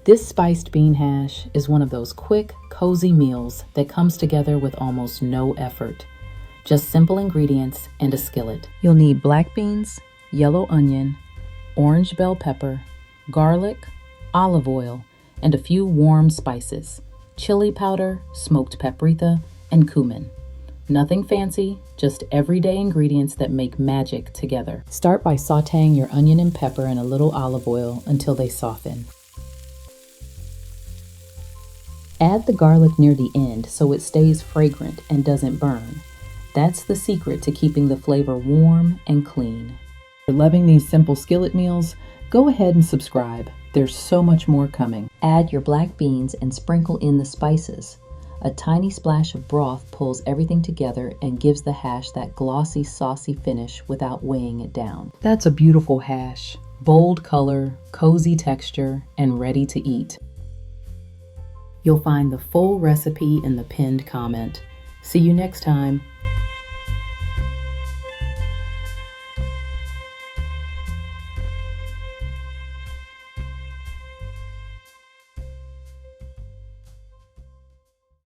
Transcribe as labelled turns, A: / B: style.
A: This spiced bean hash is one of those quick, cozy meals that comes together with almost no effort. Just simple ingredients and a skillet. You'll need black beans, yellow onion, orange bell pepper, garlic, olive oil, and a few warm spices: chili powder, smoked paprika, and cumin. Nothing fancy, just everyday ingredients that make magic together. Start by sautéing your onion and pepper in a little olive oil until they soften. Add the garlic near the end so it stays fragrant and doesn't burn. That's the secret to keeping the flavor warm and clean. If you're loving these simple skillet meals, go ahead and subscribe. There's so much more coming.
B: Add your black beans and sprinkle in the spices. A tiny splash of broth pulls everything together and gives the hash that glossy, saucy finish without weighing it down.
A: That's a beautiful hash. Bold color, cozy texture, and ready to eat. You'll find the full recipe in the pinned comment. See you next time.